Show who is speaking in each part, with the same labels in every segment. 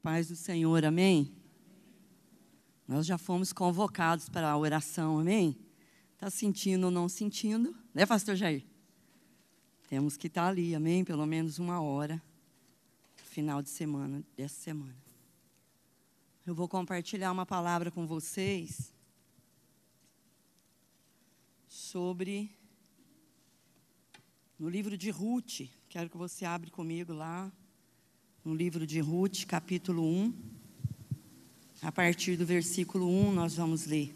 Speaker 1: Paz do Senhor, amém? Nós já fomos convocados para a oração, amém? Está sentindo ou não sentindo, né, pastor Jair? Temos que estar ali, amém? Pelo menos 1 hora, final de semana, dessa semana. Eu vou compartilhar uma palavra com vocês sobre, no livro de Ruth. Quero que você abra comigo lá, no livro de Ruth, capítulo 1. A partir do versículo 1 nós vamos ler.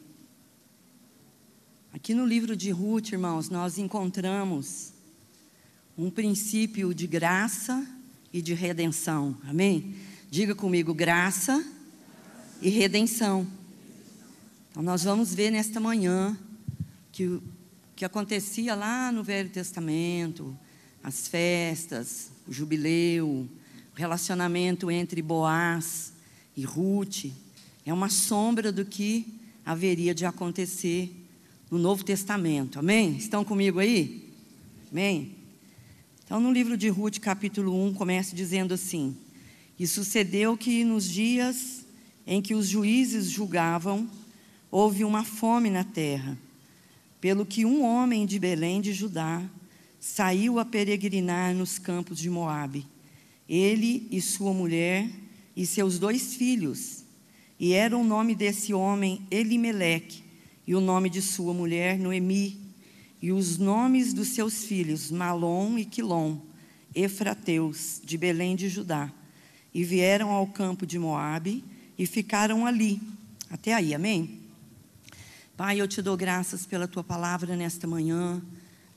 Speaker 1: Aqui no livro de Ruth, irmãos, nós encontramos um princípio de graça e de redenção, amém? Diga comigo, graça e redenção. Então nós vamos ver nesta manhã que o que acontecia lá no Velho Testamento, as festas, o jubileu, o relacionamento entre Boaz e Ruth, é uma sombra do que haveria de acontecer no Novo Testamento, amém? Estão comigo aí? Amém? Então no livro de Ruth, capítulo 1, começa dizendo assim: E sucedeu que nos dias em que os juízes julgavam, houve uma fome na terra, pelo que um homem de Belém de Judá saiu a peregrinar nos campos de Moabe, ele e sua mulher e seus 2 filhos, e era o nome desse homem Elimeleque, e o nome de sua mulher Noemi, e os nomes dos seus filhos Malom e Quilom, efrateus, de Belém de Judá, e vieram ao campo de Moabe, e ficaram ali, até aí, amém? Pai, eu te dou graças pela tua palavra nesta manhã,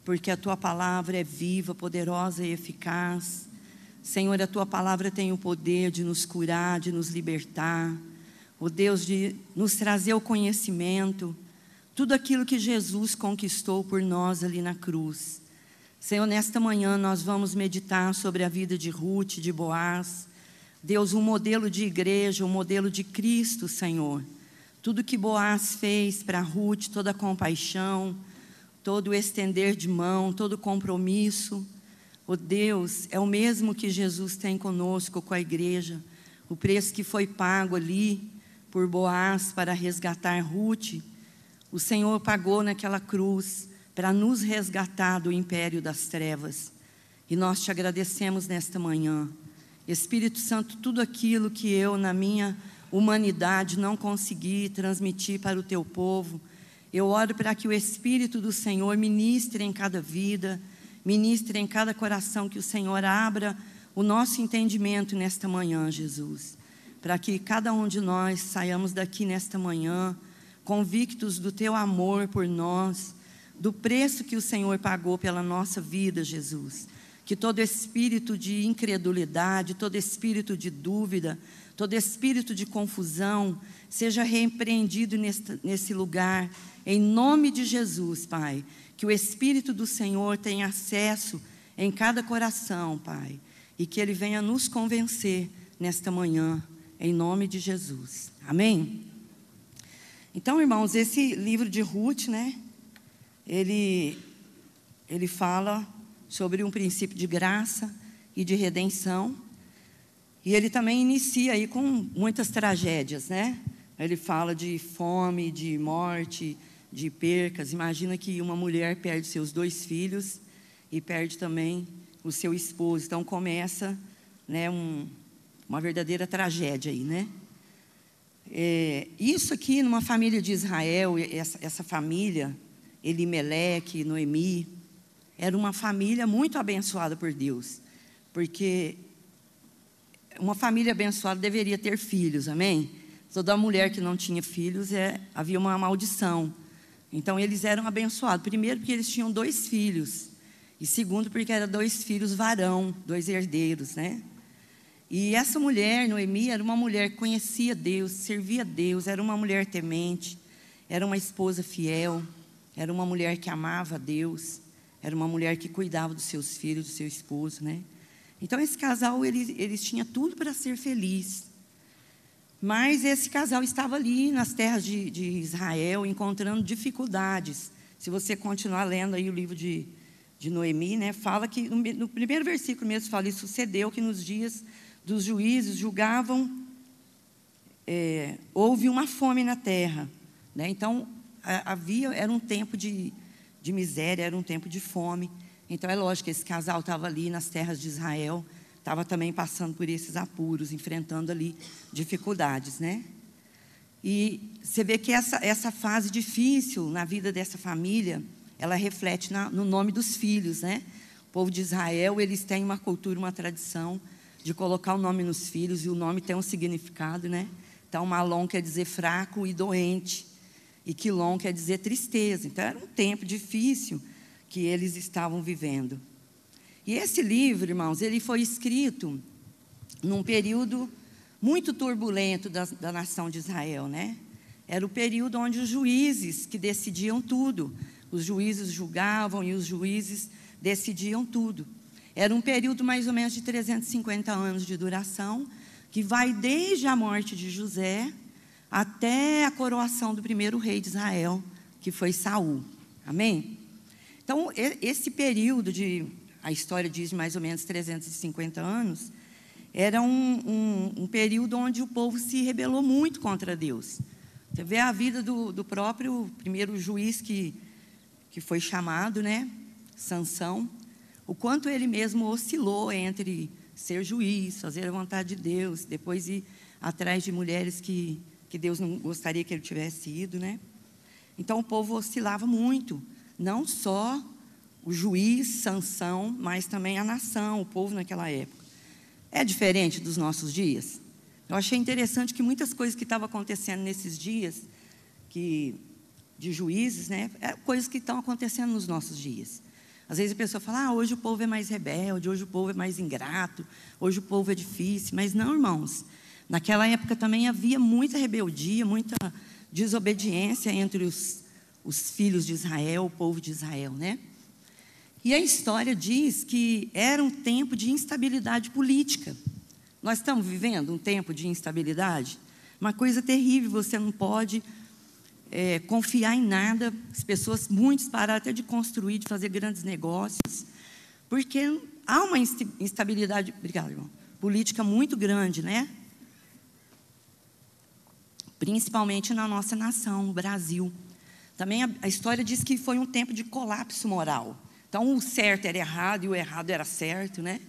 Speaker 1: porque a tua palavra é viva, poderosa e eficaz. Senhor, a tua palavra tem o poder de nos curar, de nos libertar, o Deus de nos trazer o conhecimento, tudo aquilo que Jesus conquistou por nós ali na cruz. Senhor, nesta manhã nós vamos meditar sobre a vida de Ruth, de Boaz. Deus, um modelo de igreja, um modelo de Cristo, Senhor. Tudo que Boaz fez para Ruth, toda a compaixão, todo o estender de mão, todo o compromisso. O Deus é o mesmo que Jesus tem conosco, com a igreja. O preço que foi pago ali por Boaz para resgatar Ruth, o Senhor pagou naquela cruz para nos resgatar do império das trevas. E nós te agradecemos nesta manhã. Espírito Santo, tudo aquilo que eu, na minha humanidade, não consegui transmitir para o teu povo, eu oro para que o Espírito do Senhor ministre em cada vida, ministre em cada coração, que o Senhor abra o nosso entendimento nesta manhã, Jesus, para que cada um de nós saiamos daqui nesta manhã convictos do teu amor por nós, do preço que o Senhor pagou pela nossa vida, Jesus. Que todo espírito de incredulidade, todo espírito de dúvida, todo espírito de confusão seja repreendido nesse lugar, em nome de Jesus, Pai. Que o Espírito do Senhor tenha acesso em cada coração, Pai, e que Ele venha nos convencer nesta manhã, em nome de Jesus, amém? Então, irmãos, esse livro de Ruth, né, ele fala sobre um princípio de graça e de redenção, e ele também inicia aí com muitas tragédias, né? Ele fala de fome, de morte, de percas. Imagina que uma mulher perde seus 2 filhos e perde também o seu esposo. Então começa, né, uma verdadeira tragédia aí, né? Isso aqui numa família de Israel, essa família, Elimeleque, Noemi, era uma família muito abençoada por Deus, porque uma família abençoada deveria ter filhos, amém? Toda mulher que não tinha filhos, havia uma maldição. Então eles eram abençoados, primeiro porque eles tinham 2 filhos, e segundo porque eram 2 filhos varão, 2 herdeiros, né? E essa mulher, Noemi, era uma mulher que conhecia Deus, servia a Deus, era uma mulher temente, era uma esposa fiel, era uma mulher que amava a Deus, era uma mulher que cuidava dos seus filhos, do seu esposo, né? Então esse casal, eles tinham tudo para ser feliz. Mas esse casal estava ali nas terras de Israel, encontrando dificuldades. Se você continuar lendo aí o livro de Noemi, né, fala que no primeiro versículo mesmo fala: E sucedeu que nos dias dos juízes julgavam houve uma fome na terra, né? Então, era um tempo de miséria, era um tempo de fome. Então, é lógico que esse casal estava ali nas terras de Israel, estava também passando por esses apuros, enfrentando ali dificuldades, né? E você vê que essa fase difícil na vida dessa família, ela reflete no nome dos filhos, né? O povo de Israel, eles têm uma cultura, uma tradição de colocar o nome nos filhos, e o nome tem um significado, né? Então, Malom quer dizer fraco e doente, e Quilom quer dizer tristeza. Então, era um tempo difícil que eles estavam vivendo. E esse livro, irmãos, ele foi escrito num período muito turbulento da nação de Israel, né? Era o período onde os juízes que decidiam tudo, os juízes julgavam e os juízes decidiam tudo. Era um período mais ou menos de 350 anos de duração, que vai desde a morte de José até a coroação do primeiro rei de Israel, que foi Saul. Amém? Então, esse período a história diz de mais ou menos 350 anos, era um período onde o povo se rebelou muito contra Deus. Você vê a vida do próprio primeiro juiz que foi chamado, né? Sansão, o quanto ele mesmo oscilou entre ser juiz, fazer a vontade de Deus, depois ir atrás de mulheres que Deus não gostaria que ele tivesse ido, né? Então, o povo oscilava muito, não só o juiz, Sansão, mas também a nação, o povo naquela época. É diferente dos nossos dias? Eu achei interessante que muitas coisas que estavam acontecendo nesses dias, de juízes, né, coisas que estão acontecendo nos nossos dias. Às vezes a pessoa fala, hoje o povo é mais rebelde, hoje o povo é mais ingrato, hoje o povo é difícil. Mas não, irmãos, naquela época também havia muita rebeldia, muita desobediência entre os filhos de Israel, o povo de Israel, né? E a história diz que era um tempo de instabilidade política. Nós estamos vivendo um tempo de instabilidade, uma coisa terrível, você não pode confiar em nada. As pessoas, muitos pararam até de construir, de fazer grandes negócios, porque há uma instabilidade, obrigado, irmão, política muito grande, né? Principalmente na nossa nação, no Brasil. Também a história diz que foi um tempo de colapso moral. Então, o certo era errado e o errado era certo, né?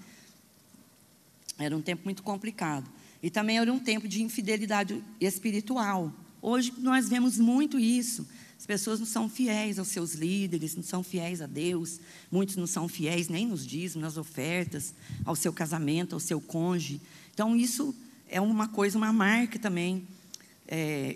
Speaker 1: Era um tempo muito complicado. E também era um tempo de infidelidade espiritual. Hoje, nós vemos muito isso. As pessoas não são fiéis aos seus líderes, não são fiéis a Deus. Muitos não são fiéis nem nos dízimos, nas ofertas, ao seu casamento, ao seu cônjuge. Então, isso é uma coisa, uma marca também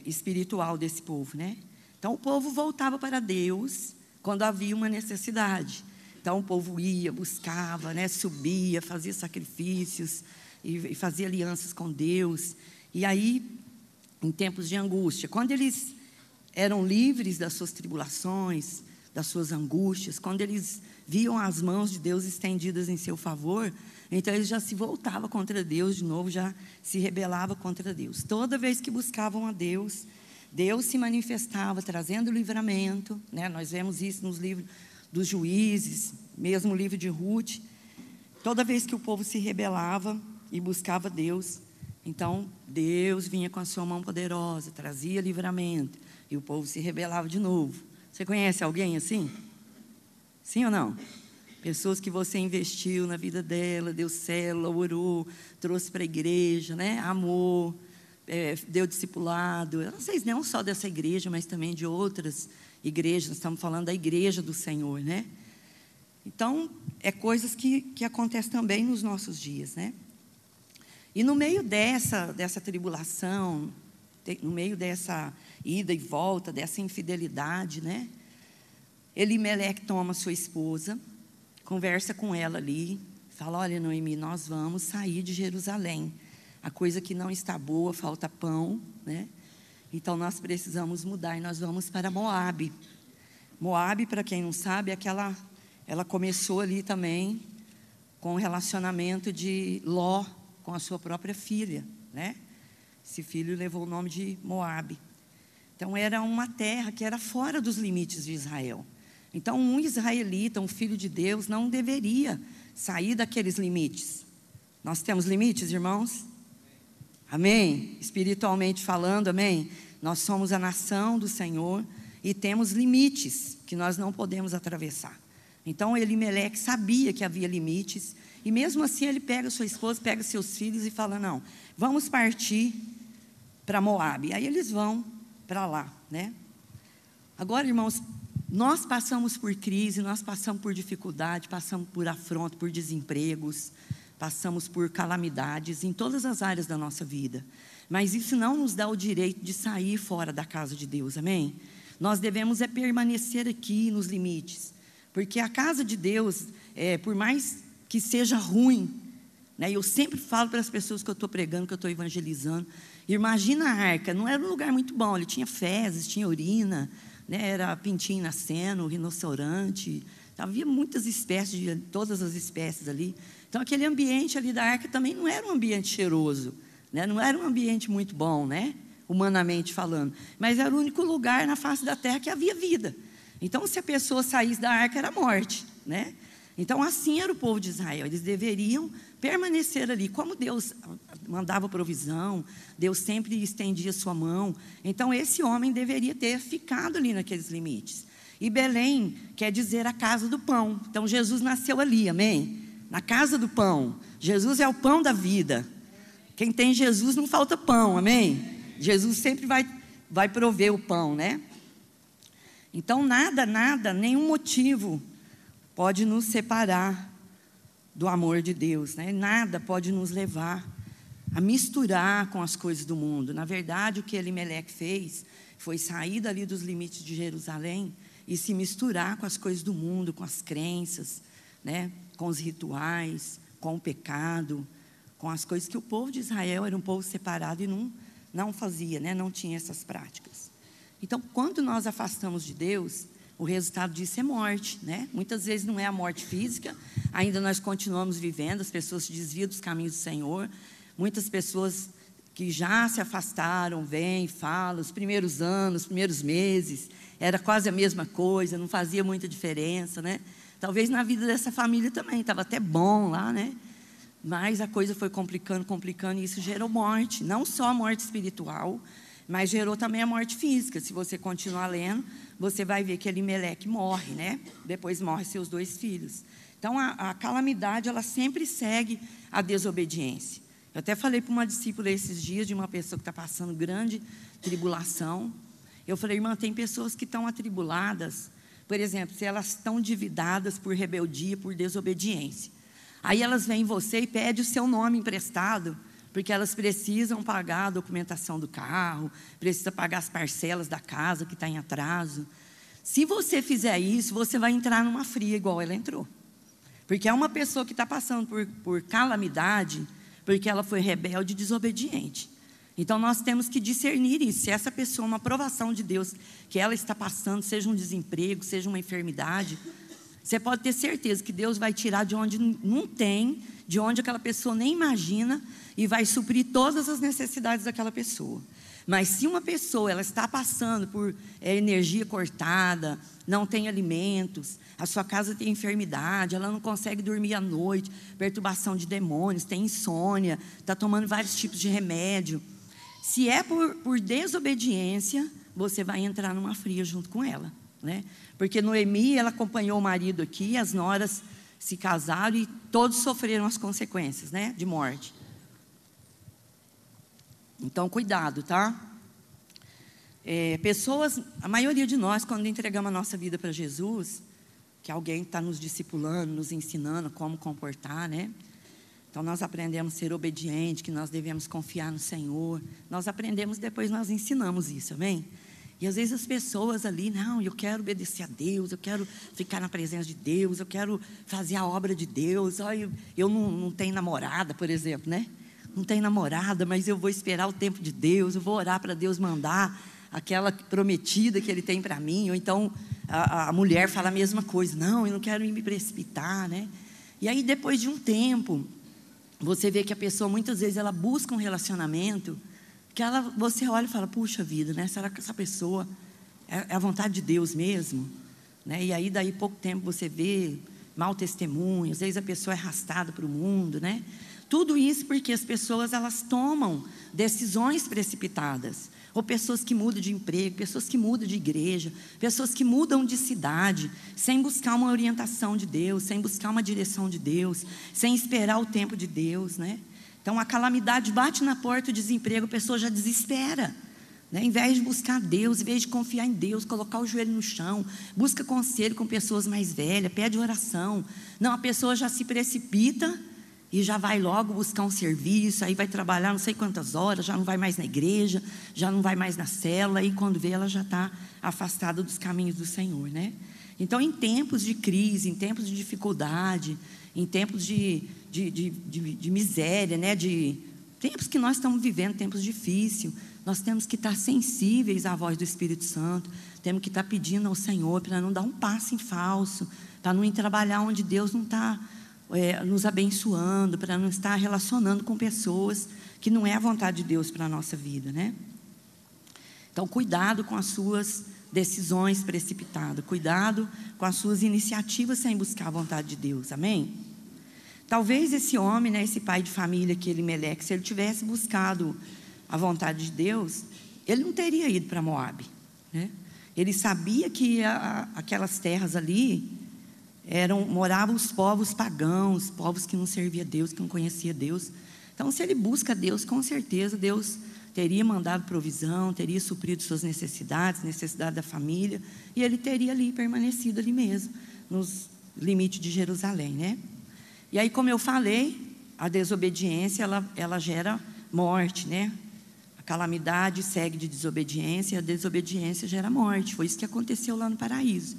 Speaker 1: espiritual desse povo, né? Então, o povo voltava para Deus quando havia uma necessidade. Então, o povo ia, buscava, né, subia, fazia sacrifícios e fazia alianças com Deus. E aí, em tempos de angústia, quando eles eram livres das suas tribulações, das suas angústias, quando eles viam as mãos de Deus estendidas em seu favor, então eles já se voltavam contra Deus de novo, já se rebelavam contra Deus. Toda vez que buscavam a Deus, Deus se manifestava trazendo livramento, né? Nós vemos isso nos livros dos juízes, mesmo o livro de Ruth. Toda vez que o povo se rebelava e buscava Deus, então Deus vinha com a sua mão poderosa, trazia livramento, e o povo se rebelava de novo. Você conhece alguém assim? Sim ou não? Pessoas que você investiu na vida dela, deu célula, orou, trouxe para a igreja, né? Amor, deu discipulado. Eu não sei, não só dessa igreja, mas também de outras igrejas. Estamos falando da igreja do Senhor, né? Então, coisas que acontecem também nos nossos dias, né? E no meio dessa tribulação, no meio dessa ida e volta, dessa infidelidade, né? Elimeleque toma sua esposa, conversa com ela ali, fala, olha, Noemi, nós vamos sair de Jerusalém. A coisa que não está boa, falta pão, né? Então, nós precisamos mudar e nós vamos para Moabe. Moabe, para quem não sabe, ela começou ali também com o relacionamento de Ló com a sua própria filha, né? Esse filho levou o nome de Moabe. Então, era uma terra que era fora dos limites de Israel. Então, um israelita, um filho de Deus, não deveria sair daqueles limites. Nós temos limites, irmãos? Amém? Espiritualmente falando, amém? Nós somos a nação do Senhor e temos limites que nós não podemos atravessar. Então Elimeleque sabia que havia limites, e mesmo assim ele pega sua esposa, pega seus filhos e fala: não, vamos partir para Moabe. Aí eles vão para lá, né? Agora, irmãos, nós passamos por crise, nós passamos por dificuldade, passamos por afronta, por desempregos, passamos por calamidades em todas as áreas da nossa vida. Mas isso não nos dá o direito de sair fora da casa de Deus, amém? Nós devemos permanecer aqui nos limites, porque a casa de Deus, por mais que seja ruim, né? Eu sempre falo para as pessoas que eu estou pregando, que eu estou evangelizando, imagina a arca, não era um lugar muito bom, ele tinha fezes, tinha urina, né? Era pintinho nascendo, rinoceronte, havia muitas espécies, todas as espécies ali. Então aquele ambiente ali da arca também não era um ambiente cheiroso, né? Não era um ambiente muito bom, né? Humanamente falando, mas era o único lugar na face da terra que havia vida. Então se a pessoa saísse da arca era morte, né? Então assim era o povo de Israel, eles deveriam permanecer ali, como Deus mandava provisão, Deus sempre estendia sua mão. Então esse homem deveria ter ficado ali naqueles limites. E Belém quer dizer a casa do pão. Então Jesus nasceu ali, amém? Na casa do pão. Jesus é o pão da vida. Quem tem Jesus não falta pão, amém? Jesus sempre vai prover o pão, né? Então nada, nenhum motivo pode nos separar do amor de Deus, né? Nada pode nos levar a misturar com as coisas do mundo. Na verdade, o que Elimeleque fez foi sair dali dos limites de Jerusalém e se misturar com as coisas do mundo, com as crenças, né? Com os rituais, com o pecado, com as coisas que o povo de Israel era um povo separado e não fazia, né? Não tinha essas práticas. Então, quando nós afastamos de Deus, o resultado disso é morte, né? Muitas vezes não é a morte física, ainda nós continuamos vivendo, as pessoas se desviam dos caminhos do Senhor. Muitas pessoas que já se afastaram, vêm, falam, os primeiros anos, os primeiros meses, era quase a mesma coisa, não fazia muita diferença, né? Talvez na vida dessa família também, estava até bom lá, né? Mas a coisa foi complicando, e isso gerou morte, não só a morte espiritual, mas gerou também a morte física. Se você continuar lendo, você vai ver que Elimeleque morre, né? Depois morre seus 2 filhos. Então a calamidade, ela sempre segue a desobediência. Eu até falei para uma discípula esses dias, de uma pessoa que está passando grande tribulação. Eu falei: irmã, tem pessoas que estão atribuladas, por exemplo, se elas estão endividadas por rebeldia, por desobediência. Aí elas vêm em você e pedem o seu nome emprestado, porque elas precisam pagar a documentação do carro, precisam pagar as parcelas da casa que está em atraso. Se você fizer isso, você vai entrar numa fria igual ela entrou. Porque é uma pessoa que está passando por calamidade, porque ela foi rebelde e desobediente. Então nós temos que discernir isso. Se essa pessoa, uma provação de Deus que ela está passando, seja um desemprego, seja uma enfermidade, você pode ter certeza que Deus vai tirar de onde não tem, de onde aquela pessoa nem imagina, e vai suprir todas as necessidades daquela pessoa. Mas se uma pessoa ela está passando por energia cortada, não tem alimentos, a sua casa tem enfermidade, ela não consegue dormir à noite, perturbação de demônios, tem insônia, está tomando vários tipos de remédio. Se é por desobediência, você vai entrar numa fria junto com ela, né? Porque Noemi, ela acompanhou o marido aqui, as noras se casaram e todos sofreram as consequências, né? De morte. Então, cuidado, tá? Pessoas, a maioria de nós, quando entregamos a nossa vida para Jesus, que alguém está nos discipulando, nos ensinando como comportar, né? Então, nós aprendemos a ser obediente, que nós devemos confiar no Senhor. Nós aprendemos, depois nós ensinamos isso, amém? E às vezes as pessoas ali, não, eu quero obedecer a Deus, eu quero ficar na presença de Deus, eu quero fazer a obra de Deus. Eu não tenho namorada, por exemplo, né? Não tenho namorada, mas eu vou esperar o tempo de Deus, eu vou orar para Deus mandar aquela prometida que Ele tem para mim. Ou então a mulher fala a mesma coisa, não, eu não quero me precipitar, né? E aí depois de um tempo, você vê que a pessoa muitas vezes ela busca um relacionamento, que você olha e fala, puxa vida, né? Será que essa pessoa é a vontade de Deus mesmo? Né? E aí daí pouco tempo você vê mau testemunho, às vezes a pessoa é arrastada para o mundo, né? Tudo isso porque as pessoas, elas tomam decisões precipitadas. Ou pessoas que mudam de emprego, pessoas que mudam de igreja, pessoas que mudam de cidade, sem buscar uma orientação de Deus, sem buscar uma direção de Deus, sem esperar o tempo de Deus, né? Então a calamidade bate na porta, o desemprego, a pessoa já desespera, né? Em vez de buscar Deus, em vez de confiar em Deus, colocar o joelho no chão, busca conselho com pessoas mais velhas, pede oração. Não, a pessoa já se precipita e já vai logo buscar um serviço, aí vai trabalhar não sei quantas horas, já não vai mais na igreja, já não vai mais na célula, e quando vê, ela já está afastada dos caminhos do Senhor, né? Então, em tempos de crise, em tempos de dificuldade, em tempos de miséria, né? De tempos que nós estamos vivendo, tempos difíceis, nós temos que estar sensíveis à voz do Espírito Santo, temos que estar pedindo ao Senhor para não dar um passo em falso, para não ir trabalhar onde Deus não está nos abençoando, para não estar relacionando com pessoas que não é a vontade de Deus para a nossa vida, né? Então, cuidado com as suas decisões precipitadas, cuidado com as suas iniciativas sem buscar a vontade de Deus, amém? Talvez esse homem, né, esse pai de família que Elimeleque, se ele tivesse buscado a vontade de Deus, ele não teria ido para Moabe, né? Ele sabia que aquelas terras ali moravam os povos pagãos, povos que não serviam a Deus, que não conheciam Deus. Então, se ele busca Deus, com certeza Deus teria mandado provisão, teria suprido suas necessidades da família, e ele teria ali permanecido ali mesmo, nos limites de Jerusalém, né? E aí, como eu falei, a desobediência, ela gera morte, né? A calamidade segue de desobediência, e a desobediência gera morte. Foi isso que aconteceu lá no paraíso.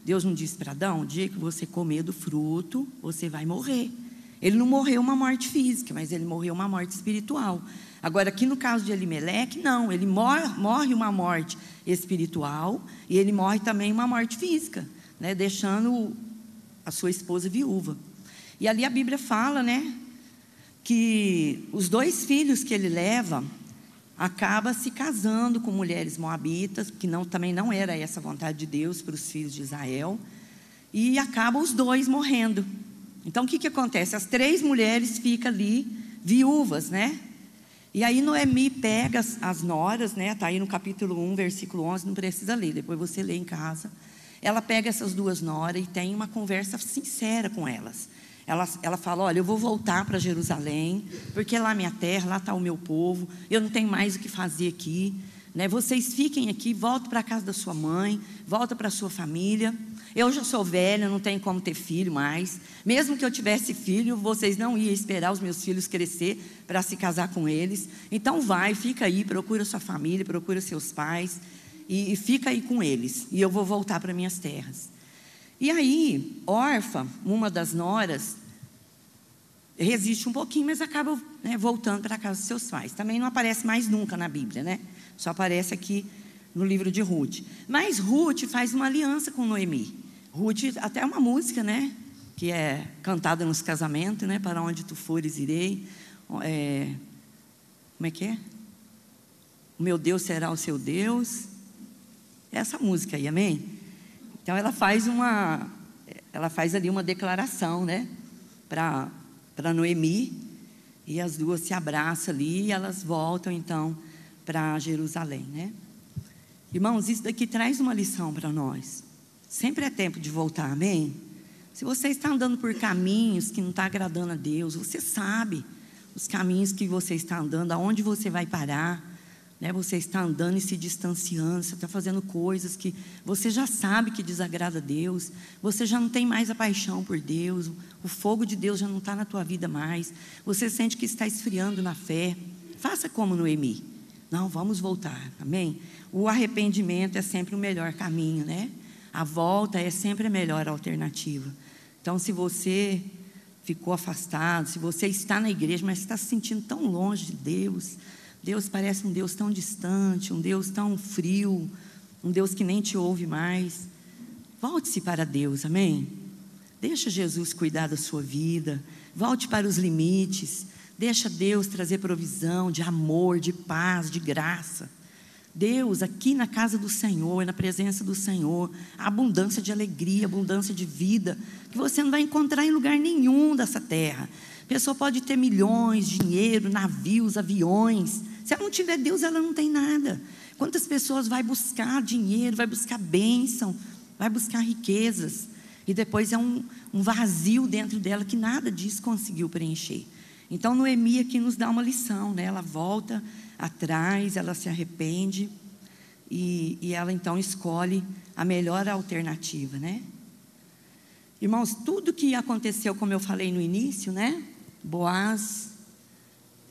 Speaker 1: Deus não disse para Adão: o dia que você comer do fruto, você vai morrer. Ele não morreu uma morte física, mas ele morreu uma morte espiritual. Agora, aqui no caso de Elimeleque, não, ele morre uma morte espiritual, e ele morre também uma morte física, né, deixando a sua esposa viúva. E ali a Bíblia fala, né, que os 2 filhos que ele leva acaba se casando com mulheres moabitas, que também não era essa a vontade de Deus para os filhos de Israel, e acabam os 2 morrendo. Então, o que acontece? As 3 mulheres ficam ali viúvas, né? E aí Noemi pega as noras, né? Está aí no capítulo 1, versículo 11, não precisa ler, depois você lê em casa. Ela pega essas 2 noras e tem uma conversa sincera com elas. Ela fala: olha, eu vou voltar para Jerusalém, porque lá é minha terra, lá está o meu povo, eu não tenho mais o que fazer aqui, né? Vocês fiquem aqui, voltem para a casa da sua mãe, volta para a sua família. Eu já sou velha, não tenho como ter filho mais. Mesmo que eu tivesse filho, vocês não iam esperar os meus filhos crescer para se casar com eles. Então fica aí, procura sua família, procura seus pais, e fica aí com eles, e eu vou voltar para minhas terras. E aí, Orfa, uma das noras, resiste um pouquinho, mas acaba, né, voltando para a casa dos seus pais. Também não aparece mais nunca na Bíblia, né? Só aparece aqui no livro de Ruth. Mas Ruth faz uma aliança com Noemi. Ruth, até uma música, né, que é cantada nos casamentos, né? Para onde tu fores, irei. Como é que é? O meu Deus será o seu Deus. Essa música aí, amém? Então ela faz ali uma declaração, né, para Noemi, e as 2 se abraçam ali, e elas voltam então para Jerusalém, né? Irmãos, isso daqui traz uma lição para nós. Sempre é tempo de voltar, amém? Se você está andando por caminhos que não está agradando a Deus, você sabe os caminhos que você está andando, aonde você vai parar, né? Você está andando e se distanciando, você está fazendo coisas que você já sabe que desagrada a Deus, você já não tem mais a paixão por Deus, o fogo de Deus já não está na tua vida mais, você sente que está esfriando na fé. Faça como Noemi: não, vamos voltar, amém? O arrependimento é sempre o melhor caminho, né? A volta é sempre a melhor alternativa. Então, se você ficou afastado, se você está na igreja, mas está se sentindo tão longe de Deus, Deus parece um Deus tão distante, um Deus tão frio, um Deus que nem te ouve mais, volte-se para Deus, amém? Deixa Jesus cuidar da sua vida, volte para os limites, deixa Deus trazer provisão de amor, de paz, de graça. Deus, aqui na casa do Senhor, na presença do Senhor, a abundância de alegria, abundância de vida, que você não vai encontrar em lugar nenhum dessa terra. A pessoa pode ter milhões, dinheiro, navios, aviões. Se ela não tiver Deus, ela não tem nada. Quantas pessoas vai buscar dinheiro, vai buscar bênção, vai buscar riquezas, e depois é um vazio dentro dela que nada disso conseguiu preencher. Então Noemi aqui nos dá uma lição, né? Ela volta atrás, ela se arrepende e ela então escolhe a melhor alternativa, né? Irmãos, tudo que aconteceu, como eu falei no início, né? Boaz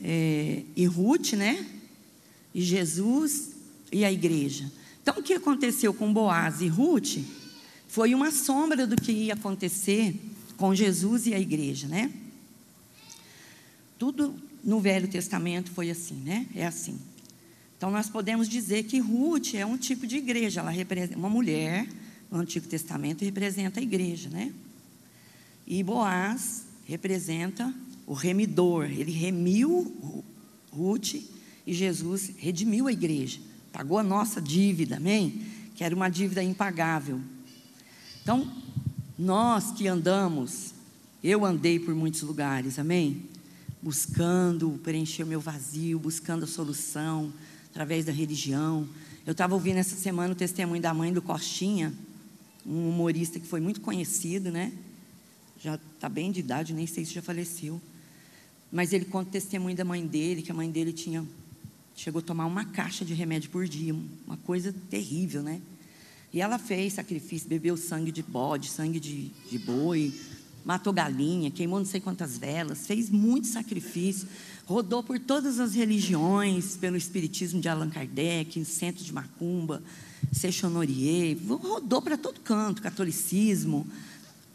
Speaker 1: e Ruth, né? E Jesus e a igreja. Então o que aconteceu com Boaz e Ruth foi uma sombra do que ia acontecer com Jesus e a igreja, né? Tudo no Velho Testamento foi assim, né? É assim. Então nós podemos dizer que Ruth é um tipo de igreja. Ela representa uma mulher no Antigo Testamento, representa a igreja, né? E Boaz representa o remidor. Ele remiu Ruth e Jesus redimiu a igreja. Pagou a nossa dívida, amém? Que era uma dívida impagável. Então, nós que andamos, eu andei por muitos lugares, amém? Buscando preencher o meu vazio, buscando a solução através da religião. Eu estava ouvindo essa semana o testemunho da mãe do Costinha, um humorista que foi muito conhecido, né? Já está bem de idade, nem sei se já faleceu. Mas ele conta o testemunho da mãe dele, que a mãe dele chegou a tomar uma caixa de remédio por dia, uma coisa terrível, né? E ela fez sacrifício, bebeu sangue de bode, sangue de boi, matou galinha, queimou não sei quantas velas, fez muito sacrifício, rodou por todas as religiões, pelo espiritismo de Allan Kardec, centro de macumba, Seixonorie, rodou para todo canto, catolicismo,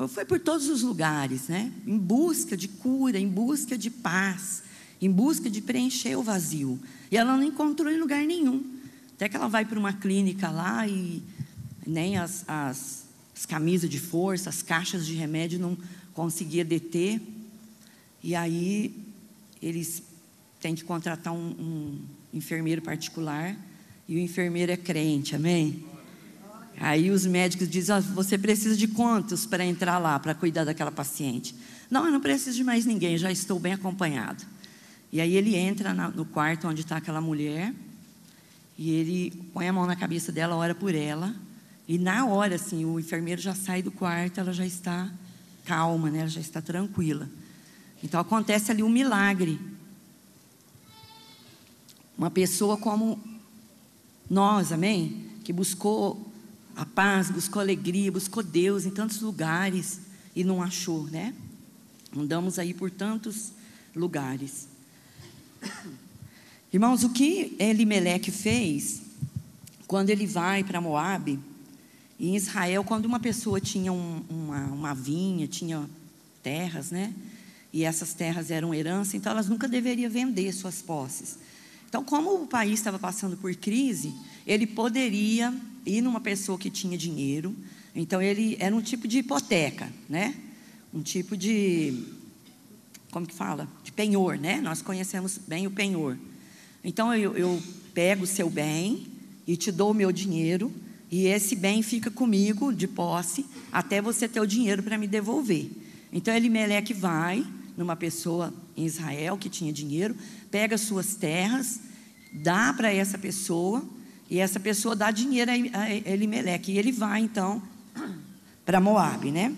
Speaker 1: foi por todos os lugares, né? Em busca de cura, em busca de paz, em busca de preencher o vazio. E ela não encontrou em lugar nenhum. Até que ela vai para uma clínica lá e nem as camisas de força, as caixas de remédio não conseguia deter. E aí eles têm que contratar um enfermeiro particular, e o enfermeiro é crente, amém? Aí os médicos dizem: você precisa de quantos para entrar lá, para cuidar daquela paciente? Não, eu não preciso de mais ninguém, já estou bem acompanhado. E aí ele entra no quarto onde está aquela mulher, e ele põe a mão na cabeça dela, ora por ela, e na hora, assim, o enfermeiro já sai do quarto, ela já está calma, né? Ela já está tranquila. Então acontece ali um milagre. Uma pessoa como nós, amém? Que buscou a paz, buscou a alegria, buscou Deus em tantos lugares e não achou, né? Andamos aí por tantos lugares. Irmãos, o que Elimeleque fez quando ele vai para Moabe? Em Israel, quando uma pessoa tinha uma vinha, tinha terras, né? E essas terras eram herança, então elas nunca deveriam vender suas posses. Então, como o país estava passando por crise, ele poderia ir numa pessoa que tinha dinheiro. Então, ele era um tipo de hipoteca, né? Um tipo de, como que fala? De penhor, né? Nós conhecemos bem o penhor. Então, eu pego o seu bem e te dou o meu dinheiro, e esse bem fica comigo de posse até você ter o dinheiro para me devolver. Então Elimeleque vai numa pessoa em Israel que tinha dinheiro, pega suas terras, dá para essa pessoa, e essa pessoa dá dinheiro a Elimeleque, e ele vai então para Moabe, né?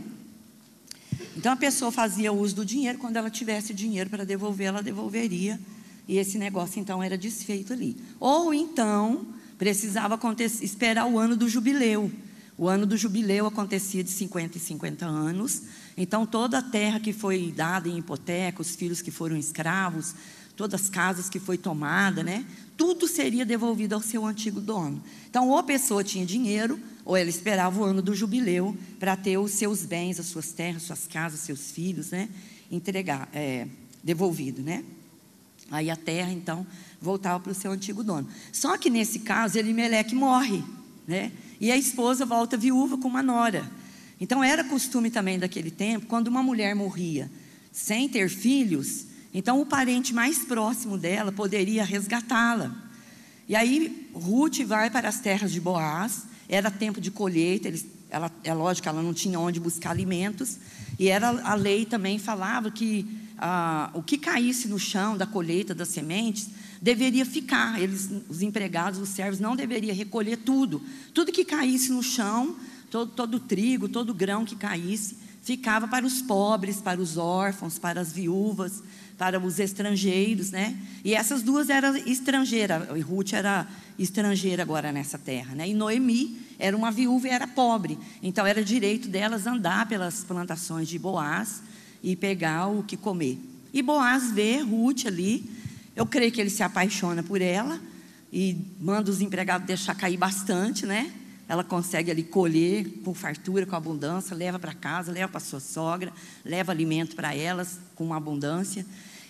Speaker 1: Então a pessoa fazia uso do dinheiro, quando ela tivesse dinheiro para devolver, ela devolveria, e esse negócio então era desfeito ali. Ou então precisava esperar o ano do jubileu. O ano do jubileu acontecia de 50 em 50 anos. Então, toda a terra que foi dada em hipoteca, os filhos que foram escravos, todas as casas que foi tomada, né? Tudo seria devolvido ao seu antigo dono. Então, ou a pessoa tinha dinheiro, ou ela esperava o ano do jubileu para ter os seus bens, as suas terras, suas casas, seus filhos, né? Devolvido, né? Aí a terra, então, voltava para o seu antigo dono. Só que nesse caso, Elimeleque morre, né? E a esposa volta viúva com uma nora. Então era costume também daquele tempo, quando uma mulher morria sem ter filhos, então o parente mais próximo dela poderia resgatá-la. E aí Ruth vai para as terras de Boaz. Era tempo de colheita, é lógico que ela não tinha onde buscar alimentos. E a lei também falava que o que caísse no chão da colheita das sementes deveria ficar. Os empregados, os servos, não deveriam recolher tudo. Tudo que caísse no chão, todo o trigo, todo o grão que caísse, ficava para os pobres, para os órfãos, para as viúvas, para os estrangeiros, né? E essas duas eram estrangeiras. E Ruth era estrangeira agora nessa terra, né? E Noemi era uma viúva e era pobre. Então era direito delas andar pelas plantações de Boaz e pegar o que comer. E Boaz vê Ruth ali. Eu creio que ele se apaixona por ela e manda os empregados deixar cair bastante, né? Ela consegue ali colher com fartura, com abundância, leva para casa, leva para sua sogra, leva alimento para elas com abundância.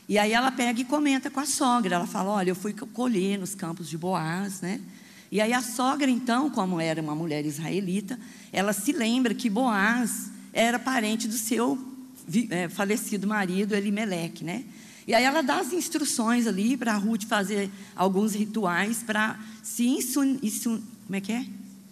Speaker 1: E aí ela pega e comenta com a sogra. Ela fala: olha, eu fui colher nos campos de Boaz, né? E aí a sogra, então, como era uma mulher israelita, ela se lembra que Boaz era parente do seu falecido marido Elimeleque, né? E aí ela dá as instruções ali para Ruth fazer alguns rituais para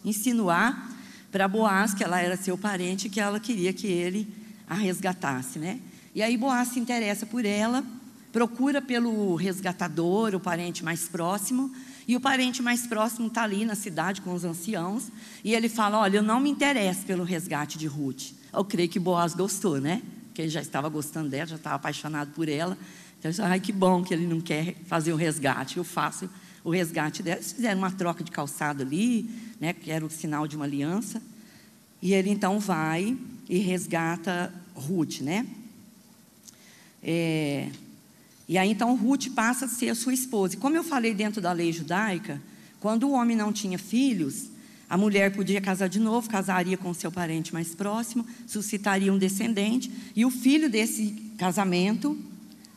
Speaker 1: insinuar para Boaz que ela era seu parente, que ela queria que ele a resgatasse, né? E aí Boaz se interessa por ela, procura pelo resgatador, o parente mais próximo, e o parente mais próximo está ali na cidade com os anciãos, e ele fala: olha, eu não me interesso pelo resgate de Ruth. Eu creio que Boaz gostou, né? Porque ele já estava gostando dela, já estava apaixonado por ela. Então ele disse: ai, que bom que ele não quer fazer o resgate, eu faço o resgate dela. Eles fizeram uma troca de calçado ali, né, que era o sinal de uma aliança. E ele então vai e resgata Ruth, né? E aí então Ruth passa a ser a sua esposa. E como eu falei dentro da lei judaica, quando o homem não tinha filhos, a mulher podia casar de novo, casaria com seu parente mais próximo, suscitaria um descendente, e o filho desse casamento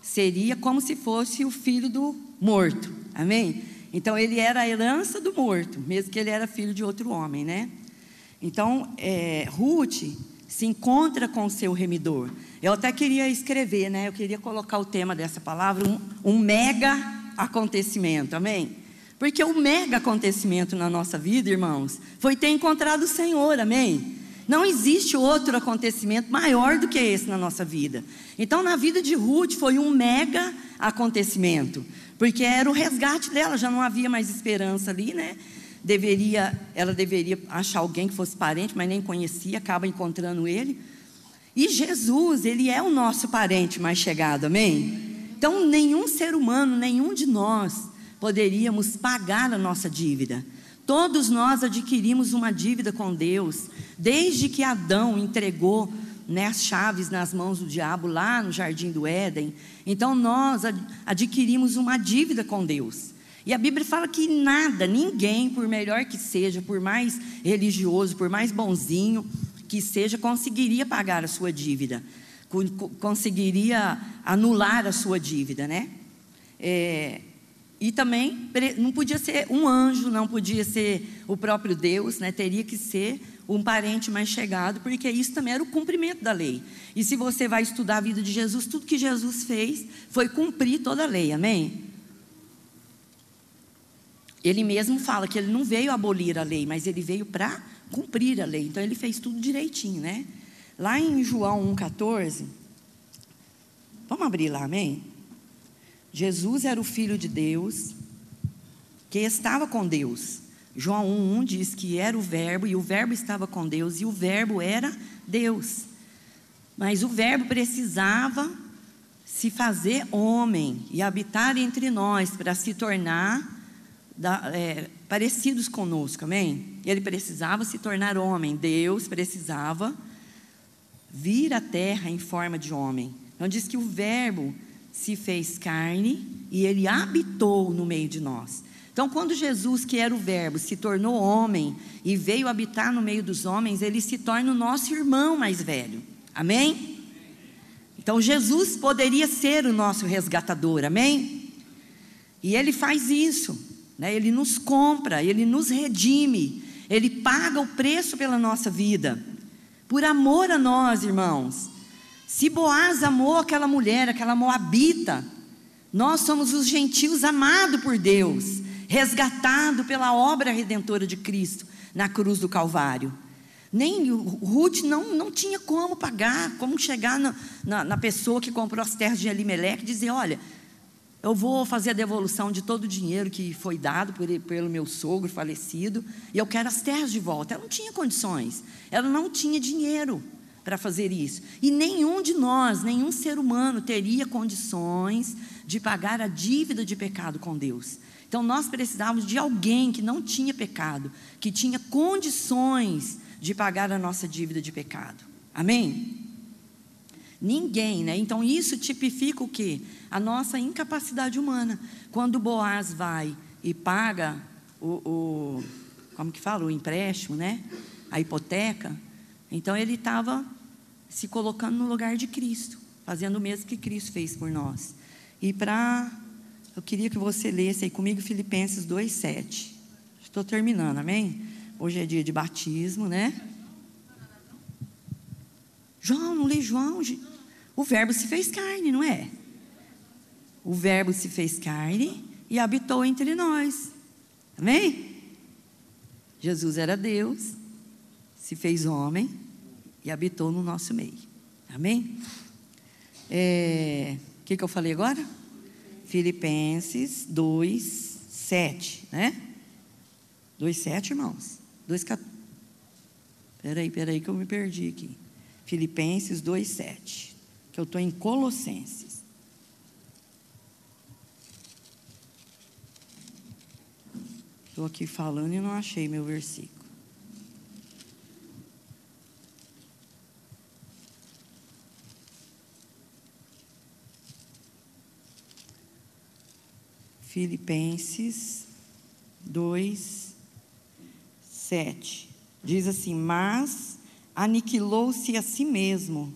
Speaker 1: seria como se fosse o filho do morto. Amém? Então ele era a herança do morto, mesmo que ele era filho de outro homem, né? Então Ruth se encontra com o seu remidor. Eu até queria escrever, né? Eu queria colocar o tema dessa palavra, um mega acontecimento, amém? Porque o mega acontecimento na nossa vida, irmãos, foi ter encontrado o Senhor, amém? Não existe outro acontecimento maior do que esse na nossa vida. Então na vida de Ruth foi um mega acontecimento, porque era o resgate dela, já não havia mais esperança ali, né? Ela deveria achar alguém que fosse parente, mas nem conhecia, acaba encontrando ele. E Jesus, ele é o nosso parente mais chegado, amém? Então nenhum ser humano, nenhum de nós poderíamos pagar a nossa dívida. Todos nós adquirimos uma dívida com Deus, desde que Adão entregou, né, as chaves nas mãos do diabo lá no jardim do Éden. Então nós adquirimos uma dívida com Deus. E a Bíblia fala que nada, ninguém, por melhor que seja, por mais religioso, por mais bonzinho que seja, conseguiria pagar a sua dívida, conseguiria anular a sua dívida, né? E também não podia ser um anjo, não podia ser o próprio Deus, né? Teria que ser um parente mais chegado, porque isso também era o cumprimento da lei. E se você vai estudar a vida de Jesus, tudo que Jesus fez foi cumprir toda a lei, amém? Ele mesmo fala que ele não veio abolir a lei, mas ele veio para cumprir a lei. Então ele fez tudo direitinho, né? Lá em João 1,14, vamos abrir lá, amém? Jesus era o Filho de Deus, que estava com Deus. João 1,1 diz que era o Verbo, e o Verbo estava com Deus, e o Verbo era Deus. Mas o Verbo precisava se fazer homem e habitar entre nós para se tornar parecidos conosco, amém? Ele precisava se tornar homem. Deus precisava vir à terra em forma de homem. Então diz que o Verbo se fez carne e ele habitou no meio de nós. Então quando Jesus, que era o Verbo, se tornou homem e veio habitar no meio dos homens, ele se torna o nosso irmão mais velho, amém? Então Jesus poderia ser o nosso resgatador, amém? E ele faz isso, né? Ele nos compra, ele nos redime, ele paga o preço pela nossa vida, por amor a nós, irmãos. Se Boaz amou aquela mulher, aquela moabita, nós somos os gentios amados por Deus. resgatado pela obra redentora de Cristo na cruz do Calvário. Nem Ruth não tinha como pagar, como chegar na pessoa que comprou as terras de Elimeleque e dizer: olha, eu vou fazer a devolução de todo o dinheiro que foi dado pelo meu sogro falecido, e eu quero as terras de volta. Ela não tinha condições, ela não tinha dinheiro para fazer isso. E nenhum de nós, nenhum ser humano teria condições de pagar a dívida de pecado com Deus. Então nós precisávamos de alguém que não tinha pecado, que tinha condições de pagar a nossa dívida de pecado. Amém? Ninguém, né? Então isso tipifica o quê? A nossa incapacidade humana. Quando Boaz vai e paga como que fala? O empréstimo, né? A hipoteca. Então ele estava se colocando no lugar de Cristo, fazendo o mesmo que Cristo fez por nós. E eu queria que você lesse aí comigo Filipenses 2:7. Estou terminando, amém? Hoje é dia de batismo, né? João, não lê João? O verbo se fez carne, não é? O verbo se fez carne e habitou entre nós. Amém? Jesus era Deus, se fez homem e habitou no nosso meio. Amém? O que eu falei agora? Filipenses 2:7, né? 2:7, irmãos. 2:14. Peraí que eu me perdi aqui. Filipenses 2:7, que eu estou em Colossenses. Estou aqui falando e não achei meu versículo. Filipenses 2:7 diz assim: mas aniquilou-se a si mesmo,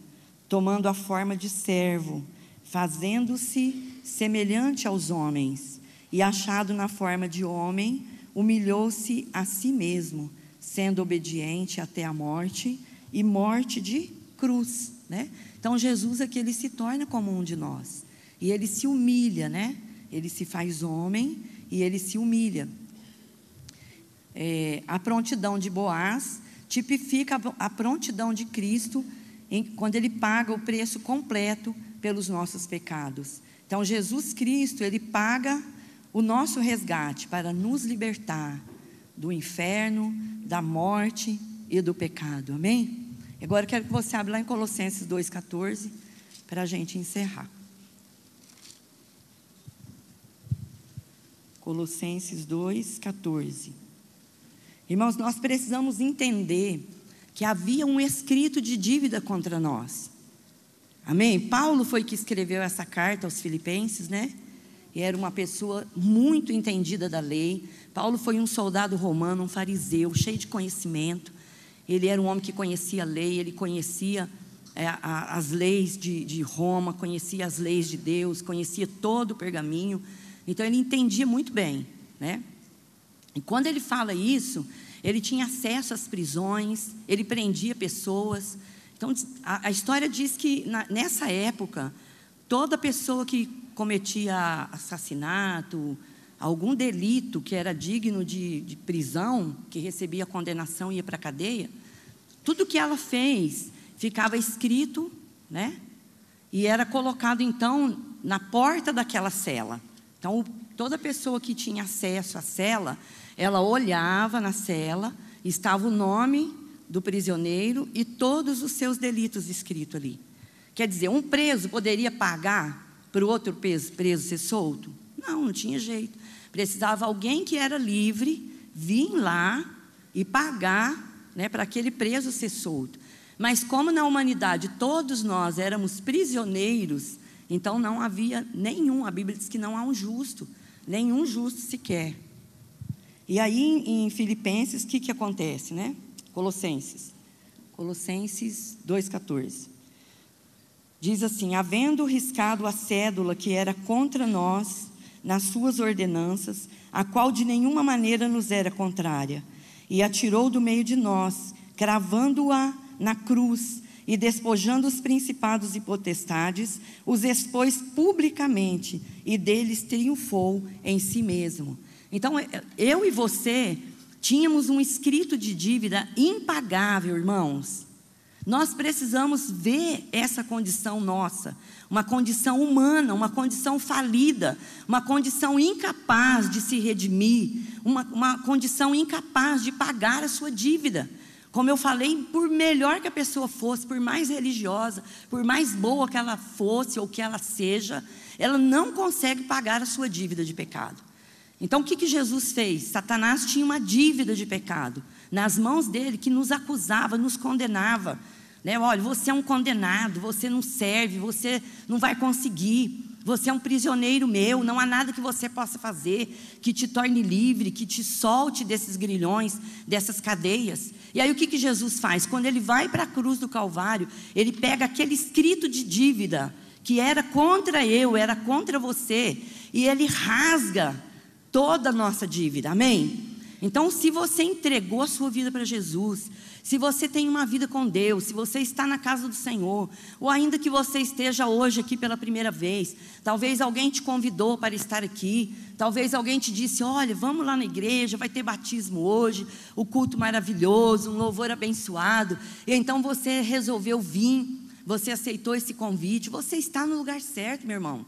Speaker 1: tomando a forma de servo, fazendo-se semelhante aos homens, e achado na forma de homem, humilhou-se a si mesmo, sendo obediente até a morte, e morte de cruz, né? Então Jesus aqui, ele se torna como um de nós, e ele se humilha, né? Ele se faz homem e ele se humilha. A prontidão de Boaz tipifica a prontidão de Cristo quando ele paga o preço completo pelos nossos pecados. Então Jesus Cristo, ele paga o nosso resgate para nos libertar do inferno, da morte e do pecado. Amém? Agora eu quero que você abra lá em Colossenses 2:14 para a gente encerrar. Colossenses 2:14. Irmãos, nós precisamos entender que havia um escrito de dívida contra nós. Amém? Paulo foi que escreveu essa carta aos Filipenses, né? E era uma pessoa muito entendida da lei. Paulo foi um soldado romano, um fariseu, cheio de conhecimento. Ele era um homem que conhecia a lei, ele conhecia as leis de Roma, conhecia as leis de Deus, conhecia todo o pergaminho. Então ele entendia muito bem, né? E quando ele fala isso, ele tinha acesso às prisões, ele prendia pessoas. Então a história diz que nessa época, toda pessoa que cometia assassinato, algum delito que era digno de prisão, que recebia condenação e ia para a cadeia, tudo que ela fez ficava escrito, né? E era colocado então na porta daquela cela. Então toda pessoa que tinha acesso à cela, ela olhava na cela, estava o nome do prisioneiro e todos os seus delitos escritos ali. Quer dizer, um preso poderia pagar para o outro preso ser solto? Não tinha jeito. Precisava alguém que era livre vir lá e pagar, né, para aquele preso ser solto. Mas como na humanidade todos nós éramos prisioneiros, então não havia nenhum, a Bíblia diz que não há um justo, nenhum justo sequer. E aí em Filipenses, o que acontece, né? Colossenses 2:14. Diz assim: havendo riscado a cédula que era contra nós, nas suas ordenanças, a qual de nenhuma maneira nos era contrária, e a tirou do meio de nós, cravando-a na cruz, e despojando os principados e potestades, os expôs publicamente, e deles triunfou em si mesmo. Então, eu e você tínhamos um escrito de dívida impagável, irmãos. Nós precisamos ver essa condição nossa, uma condição humana, uma condição falida, uma condição incapaz de se redimir, uma condição incapaz de pagar a sua dívida. Como eu falei, por melhor que a pessoa fosse, por mais religiosa, por mais boa que ela fosse ou que ela seja, ela não consegue pagar a sua dívida de pecado. Então o que Jesus fez? Satanás tinha uma dívida de pecado nas mãos dele, que nos acusava, nos condenava, né? Olha, você é um condenado, você não serve, você não vai conseguir, você é um prisioneiro meu, não há nada que você possa fazer que te torne livre, que te solte desses grilhões, dessas cadeias. E aí o que Jesus faz? Quando ele vai para a cruz do Calvário, ele pega aquele escrito de dívida, que era contra eu, era contra você, e ele rasga toda a nossa dívida, amém? Então, se você entregou a sua vida para Jesus, se você tem uma vida com Deus, se você está na casa do Senhor, ou ainda que você esteja hoje aqui pela primeira vez, talvez alguém te convidou para estar aqui, talvez alguém te disse, olha, vamos lá na igreja, vai ter batismo hoje, o culto maravilhoso, um louvor abençoado, e então você resolveu vir, você aceitou esse convite, você está no lugar certo, meu irmão.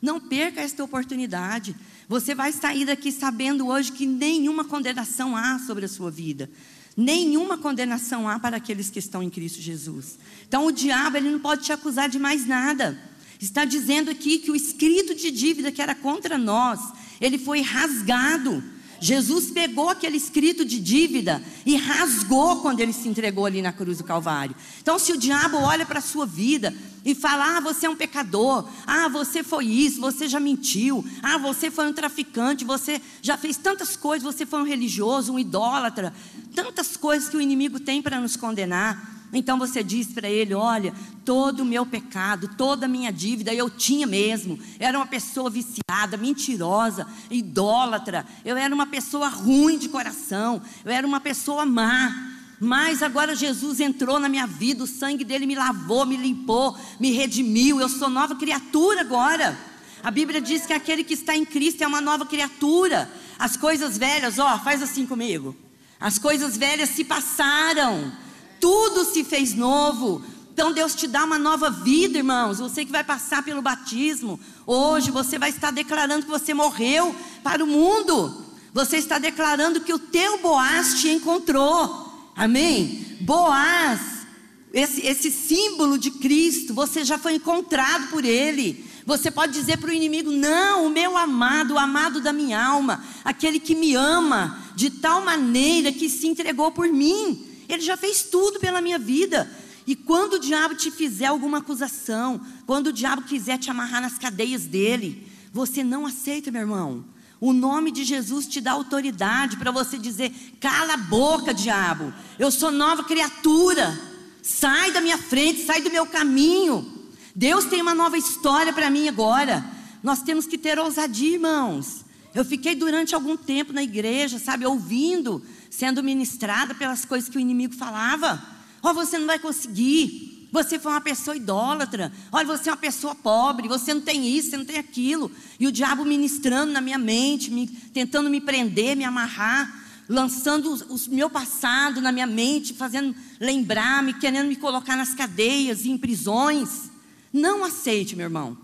Speaker 1: Não perca esta oportunidade. Você vai sair daqui sabendo hoje que nenhuma condenação há sobre a sua vida. Nenhuma condenação há para aqueles que estão em Cristo Jesus. Então o diabo, ele não pode te acusar de mais nada. Está dizendo aqui que o escrito de dívida que era contra nós, ele foi rasgado. Jesus pegou aquele escrito de dívida e rasgou quando ele se entregou ali na cruz do Calvário. Então se o diabo olha para a sua vida e fala, você é um pecador, você foi isso, você já mentiu, você foi um traficante, você já fez tantas coisas, você foi um religioso, um idólatra, tantas coisas que o inimigo tem para nos condenar. Então você diz para ele, olha, todo o meu pecado, toda a minha dívida, eu tinha mesmo, era uma pessoa viciada, mentirosa, idólatra, eu era uma pessoa ruim de coração, eu era uma pessoa má, mas agora Jesus entrou na minha vida, o sangue dele me lavou, me limpou, me redimiu, eu sou nova criatura agora. A Bíblia diz que aquele que está em Cristo é uma nova criatura. As coisas velhas, faz assim comigo, as coisas velhas se passaram, tudo se fez novo. Então Deus te dá uma nova vida, irmãos. Você que vai passar pelo batismo hoje, você vai estar declarando que você morreu para o mundo. Você está declarando que o teu Boaz te encontrou. Amém? Boaz, esse símbolo de Cristo, você já foi encontrado por ele. Você pode dizer para o inimigo, não, o meu amado, o amado da minha alma, aquele que me ama de tal maneira que se entregou por mim, ele já fez tudo pela minha vida. E quando o diabo te fizer alguma acusação, quando o diabo quiser te amarrar nas cadeias dele, você não aceita, meu irmão. O nome de Jesus te dá autoridade para você dizer, cala a boca, diabo, eu sou nova criatura, sai da minha frente, sai do meu caminho. Deus tem uma nova história para mim agora. Nós temos que ter ousadia, irmãos. Eu fiquei durante algum tempo na igreja, sabe, ouvindo, sendo ministrada pelas coisas que o inimigo falava. Você não vai conseguir, você foi uma pessoa idólatra, olha, você é uma pessoa pobre, você não tem isso, você não tem aquilo. E o diabo ministrando na minha mente, tentando me prender, me amarrar, lançando o meu passado na minha mente, fazendo lembrar, querendo me colocar nas cadeias e em prisões. Não aceite, meu irmão.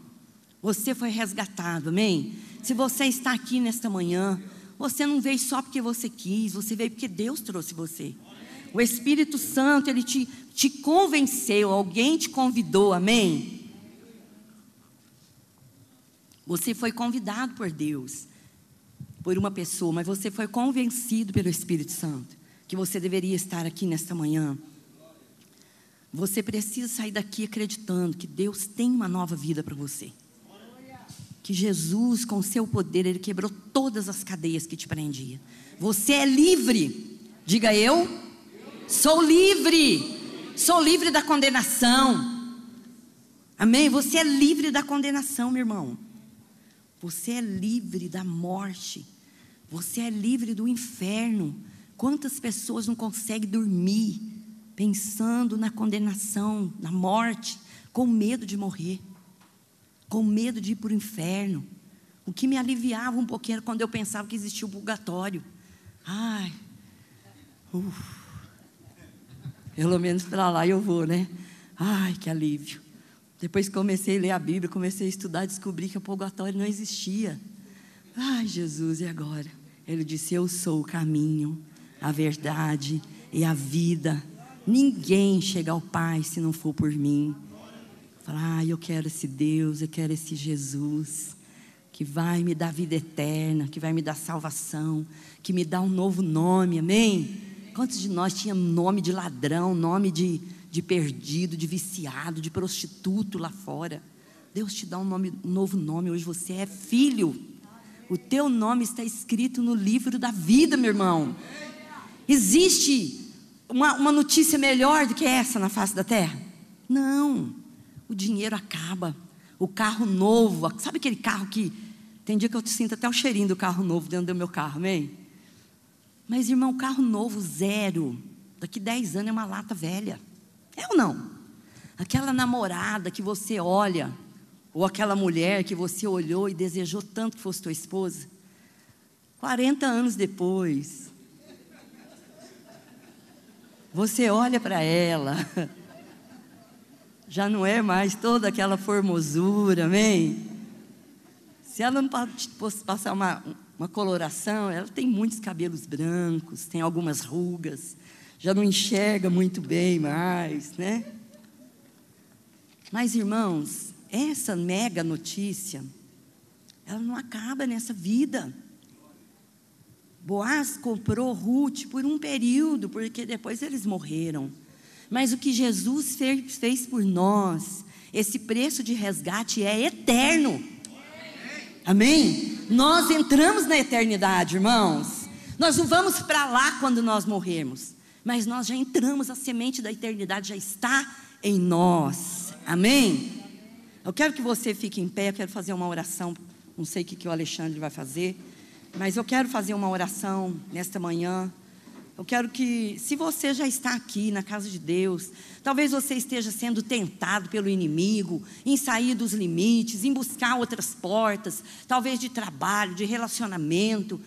Speaker 1: Você foi resgatado, amém? Se você está aqui nesta manhã, você não veio só porque você quis, você veio porque Deus trouxe você. O Espírito Santo, ele te convenceu, alguém te convidou, amém? Você foi convidado por Deus, por uma pessoa, mas você foi convencido pelo Espírito Santo, que você deveria estar aqui nesta manhã. Você precisa sair daqui acreditando que Deus tem uma nova vida para você. Que Jesus, com o seu poder, ele quebrou todas as cadeias que te prendiam. Você é livre. Diga eu. Sou livre da condenação. Amém? Você é livre da condenação, meu irmão. Você é livre da morte. Você é livre do inferno. Quantas pessoas não conseguem dormir pensando na condenação, na morte, com medo de morrer, com medo de ir para o inferno, O que me aliviava um pouquinho era quando eu pensava que existia o purgatório. Ai, pelo menos para lá eu vou, né? Ai, que alívio. Depois que comecei a ler a Bíblia, comecei a estudar, descobri que o purgatório não existia. Ai, Jesus, e agora? Ele disse: eu sou o caminho, a verdade e a vida. Ninguém chega ao Pai se não for por mim. Falar: eu quero esse Deus, eu quero esse Jesus, que vai me dar vida eterna, que vai me dar salvação, que me dá um novo nome, amém? Quantos de nós tinham nome de ladrão, nome de perdido, de viciado, de prostituto lá fora? Deus te dá um novo nome, hoje você é filho. O teu nome está escrito no livro da vida, meu irmão. Existe uma notícia melhor do que essa na face da terra? Não. O dinheiro acaba. O carro novo, sabe aquele carro que tem dia que eu sinto até o cheirinho do carro novo dentro do meu carro, amém? Mas, irmão, o carro novo, zero, daqui 10 anos é uma lata velha. É ou não? Aquela namorada que você olha, ou aquela mulher que você olhou e desejou tanto que fosse tua esposa, 40 anos depois, você olha para ela, já não é mais toda aquela formosura, amém? Se ela não passar uma coloração, ela tem muitos cabelos brancos, tem algumas rugas, já não enxerga muito bem mais, né? Mas, irmãos, essa mega notícia, ela não acaba nessa vida. Boaz comprou Ruth por um período, porque depois eles morreram. Mas o que Jesus fez por nós, esse preço de resgate é eterno. Amém? Nós entramos na eternidade, irmãos. Nós não vamos para lá quando nós morrermos, mas nós já entramos, a semente da eternidade já está em nós. Amém? Eu quero que você fique em pé, eu quero fazer uma oração. Não sei o que o Alexandre vai fazer, mas eu quero fazer uma oração nesta manhã. Eu quero que, se você já está aqui na casa de Deus, talvez você esteja sendo tentado pelo inimigo, em sair dos limites, em buscar outras portas, talvez de trabalho, de relacionamento.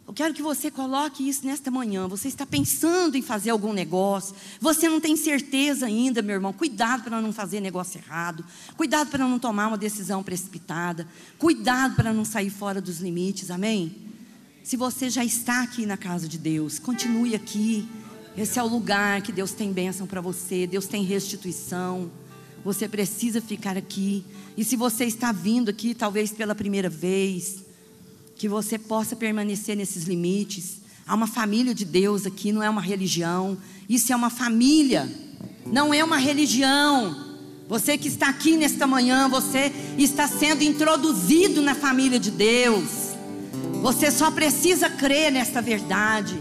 Speaker 1: Eu quero que você coloque isso nesta manhã. Você está pensando em fazer algum negócio, você não tem certeza ainda, meu irmão. Cuidado para não fazer negócio errado, cuidado para não tomar uma decisão precipitada, cuidado para não sair fora dos limites, amém? Se você já está aqui na casa de Deus, continue aqui. Esse é o lugar que Deus tem bênção para você, Deus tem restituição. Você precisa ficar aqui. E se você está vindo aqui, talvez pela primeira vez, que você possa permanecer nesses limites. Há uma família de Deus aqui, não é uma religião. Isso é uma família, não é uma religião. Você que está aqui nesta manhã, você está sendo introduzido na família de Deus. Você só precisa crer nesta verdade.